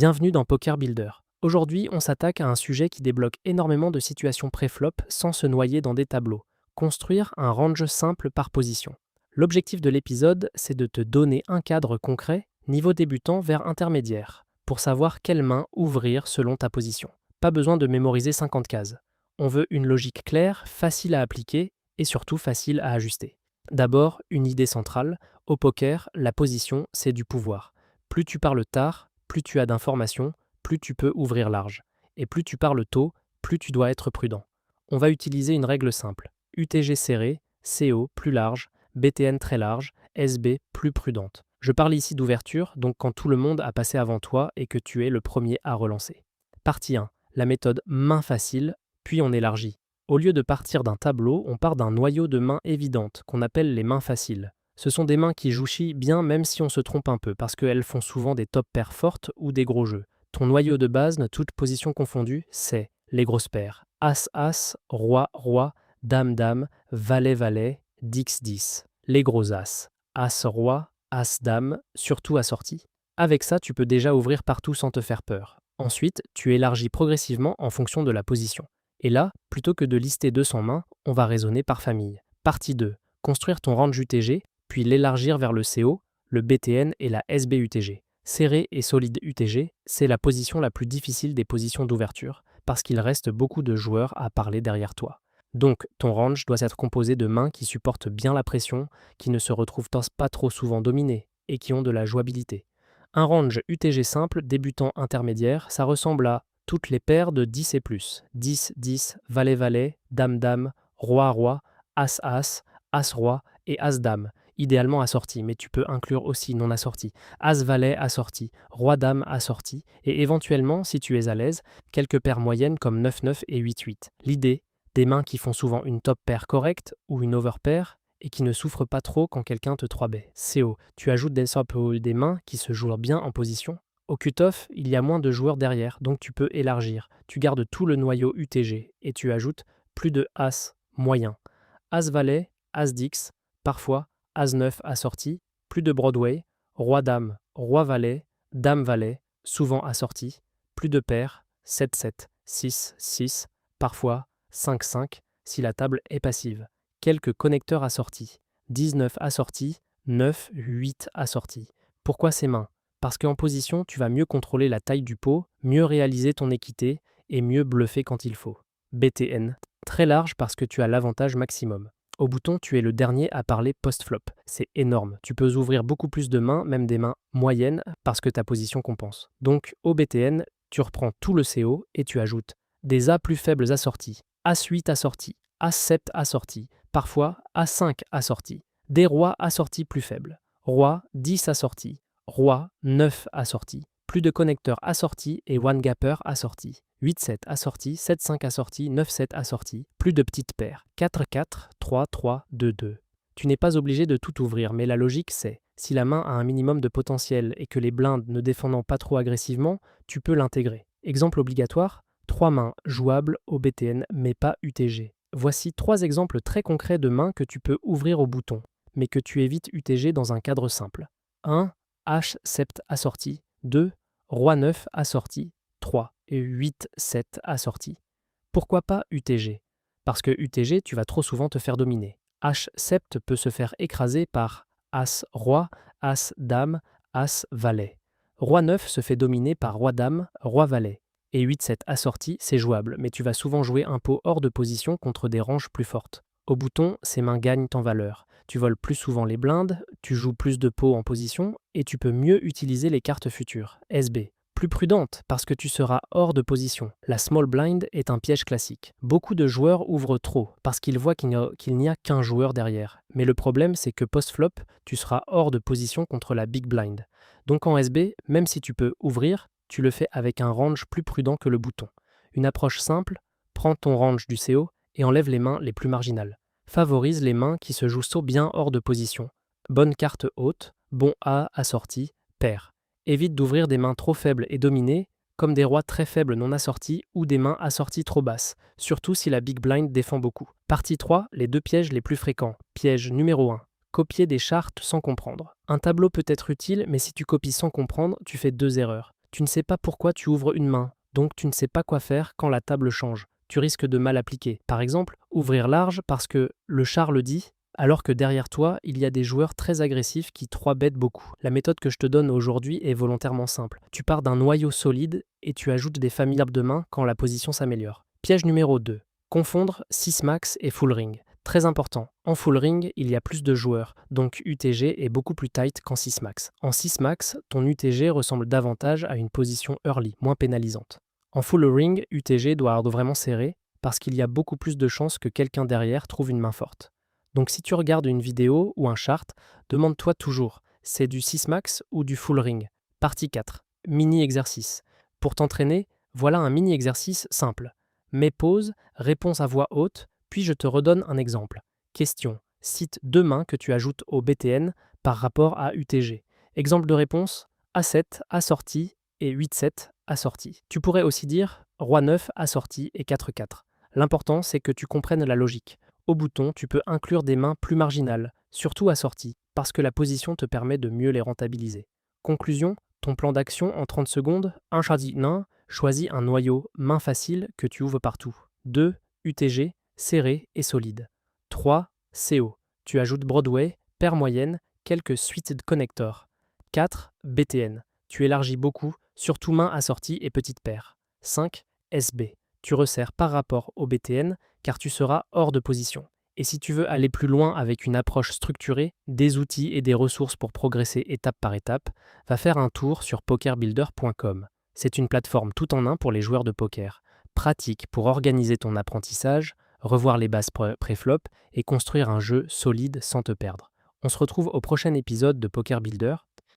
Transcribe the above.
Bienvenue dans Poker Builder. Aujourd'hui, on s'attaque à un sujet qui débloque énormément de situations pré-flop sans se noyer dans des tableaux. Construire un range simple par position. L'objectif de l'épisode, c'est de te donner un cadre concret, niveau débutant vers intermédiaire, pour savoir quelle main ouvrir selon ta position. Pas besoin de mémoriser 50 cases. On veut une logique claire, facile à appliquer et surtout facile à ajuster. D'abord, une idée centrale. Au poker, la position, c'est du pouvoir. Plus tu parles tard, plus tu as d'informations, plus tu peux ouvrir large. Et plus tu parles tôt, plus tu dois être prudent. On va utiliser une règle simple. UTG serré, CO plus large, BTN très large, SB plus prudente. Je parle ici d'ouverture, donc quand tout le monde a passé avant toi et que tu es le premier à relancer. Partie 1. La méthode main facile, puis on élargit. Au lieu de partir d'un tableau, on part d'un noyau de mains évidentes, qu'on appelle les mains faciles. Ce sont des mains qui jouchient bien même si on se trompe un peu, parce qu'elles font souvent des top paires fortes ou des gros jeux. Ton noyau de base, toute position confondue, c'est les grosses paires. As-As, Roi-Roi, Dame-Dame, Valet-Valet, Dix-10. Les gros As. As-Roi, As-Dame, surtout assorti. Avec ça, tu peux déjà ouvrir partout sans te faire peur. Ensuite, tu élargis progressivement en fonction de la position. Et là, plutôt que de lister 200 mains, on va raisonner par famille. Partie 2. Construire ton range UTG, puis l'élargir vers le CO, le BTN et la SB-UTG. Serré et solide UTG, c'est la position la plus difficile des positions d'ouverture, parce qu'il reste beaucoup de joueurs à parler derrière toi. Donc, ton range doit être composé de mains qui supportent bien la pression, qui ne se retrouvent pas trop souvent dominées, et qui ont de la jouabilité. Un range UTG simple, débutant intermédiaire, ça ressemble à toutes les paires de 10 et plus. 10-10, Valet-Valet, Dame-Dame, Roi-Roi, As-As, As-Roi et As-Dame, idéalement assorti, mais tu peux inclure aussi non assorti. As-Valet assorti, Roi-Dame assorti, et éventuellement, si tu es à l'aise, quelques paires moyennes comme 9-9 et 8-8. L'idée, des mains qui font souvent une top paire correcte ou une over pair, et qui ne souffrent pas trop quand quelqu'un te 3-bet. CO, tu ajoutes des mains qui se jouent bien en position. Au cut-off, il y a moins de joueurs derrière, donc tu peux élargir. Tu gardes tout le noyau UTG et tu ajoutes plus de As moyen. As-Valet, As-Dix, parfois As-9 assorti, plus de Broadway, Roi-Dame, Roi-Valet, Dame-Valet, souvent assorti, plus de paires, 7-7, 6-6, parfois 5-5 si la table est passive. Quelques connecteurs assortis, 19 assortis, 9, 8 assortis. Pourquoi ces mains? Parce qu'en position, tu vas mieux contrôler la taille du pot, mieux réaliser ton équité et mieux bluffer quand il faut. BTN, très large parce que tu as l'avantage maximum. Au bouton, tu es le dernier à parler post-flop. C'est énorme. Tu peux ouvrir beaucoup plus de mains, même des mains moyennes, parce que ta position compense. Donc, au BTN, tu reprends tout le CO et tu ajoutes des A plus faibles assortis, As-8 assortis, As-7 assortis, parfois As-5 assortis, des rois assortis plus faibles, Roi 10 assortis, Roi 9 assortis, plus de connecteurs assortis et one-gapper assortis. 8-7 assorti, 7-5 assorti, 9-7 assorti, plus de petites paires, 4-4, 3-3, 2-2. Tu n'es pas obligé de tout ouvrir, mais la logique c'est, si la main a un minimum de potentiel et que les blindes ne défendant pas trop agressivement, tu peux l'intégrer. Exemple obligatoire, 3 mains jouables au BTN mais pas UTG. Voici 3 exemples très concrets de mains que tu peux ouvrir au bouton, mais que tu évites UTG dans un cadre simple. 1. H7 assorti, 2. Roi 9 assorti, 3 et 8-7 assortis. Pourquoi pas UTG? Parce que UTG, tu vas trop souvent te faire dominer. H7 peut se faire écraser par As-Roi, As-Dame, As-Valet. Roi 9 se fait dominer par Roi-Dame, Roi-Valet. Et 8-7 assorti, c'est jouable, mais tu vas souvent jouer un pot hors de position contre des ranges plus fortes. Au bouton, ces mains gagnent en valeur. Tu voles plus souvent les blindes, tu joues plus de pots en position et tu peux mieux utiliser les cartes futures. SB. Plus prudente parce que tu seras hors de position. La small blind est un piège classique. Beaucoup de joueurs ouvrent trop parce qu'ils voient qu'il n'y a qu'un joueur derrière. Mais le problème, c'est que post-flop, tu seras hors de position contre la big blind. Donc en SB, même si tu peux ouvrir, tu le fais avec un range plus prudent que le bouton. Une approche simple, prends ton range du CO et enlève les mains les plus marginales. Favorise les mains qui se jouent bien hors de position. Bonne carte haute, bon A assorti, paire. Évite d'ouvrir des mains trop faibles et dominées, comme des rois très faibles non assortis ou des mains assorties trop basses, surtout si la big blind défend beaucoup. Partie 3, les 2 pièges les plus fréquents. Piège numéro 1. Copier des chartes sans comprendre. Un tableau peut être utile, mais si tu copies sans comprendre, tu fais 2 erreurs. Tu ne sais pas pourquoi tu ouvres une main, donc tu ne sais pas quoi faire quand la table change. Tu risques de mal appliquer. Par exemple, ouvrir large parce que le char le dit, alors que derrière toi, il y a des joueurs très agressifs qui 3-bettent beaucoup. La méthode que je te donne aujourd'hui est volontairement simple. Tu pars d'un noyau solide et tu ajoutes des familiares de main quand la position s'améliore. Piège numéro 2. Confondre 6 max et full ring. Très important, en full ring, il y a plus de joueurs, donc UTG est beaucoup plus tight qu'en 6 max. En 6 max, ton UTG ressemble davantage à une position early, moins pénalisante. En full ring, UTG doit vraiment serrer parce qu'il y a beaucoup plus de chances que quelqu'un derrière trouve une main forte. Donc si tu regardes une vidéo ou un chart, demande-toi toujours, c'est du 6 max ou du full ring. Partie 4. Mini-exercice. Pour t'entraîner, voilà un mini-exercice simple. Mets pause, réponse à voix haute, puis je te redonne un exemple. Question. Cite 2 mains que tu ajoutes au BTN par rapport à UTG. Exemple de réponse, A7 assorti et 8-7 assorti. Tu pourrais aussi dire Roi 9 assorti et 4-4. L'important, c'est que tu comprennes la logique. Au bouton, tu peux inclure des mains plus marginales, surtout assorties, parce que la position te permet de mieux les rentabiliser. Conclusion, ton plan d'action en 30 secondes, 1 nain, choisis un noyau main facile que tu ouvres partout. 2. UTG, serré et solide. 3. CO, tu ajoutes Broadway, paire moyenne, quelques suited connectors. 4. BTN, tu élargis beaucoup, surtout main assortie et petite paire. 5. SB, tu resserres par rapport au BTN car tu seras hors de position. Et si tu veux aller plus loin avec une approche structurée, des outils et des ressources pour progresser étape par étape, va faire un tour sur pokerbuilder.com. C'est une plateforme tout en un pour les joueurs de poker, pratique pour organiser ton apprentissage, revoir les bases pré-flop et construire un jeu solide sans te perdre. On se retrouve au prochain épisode de Poker Builder.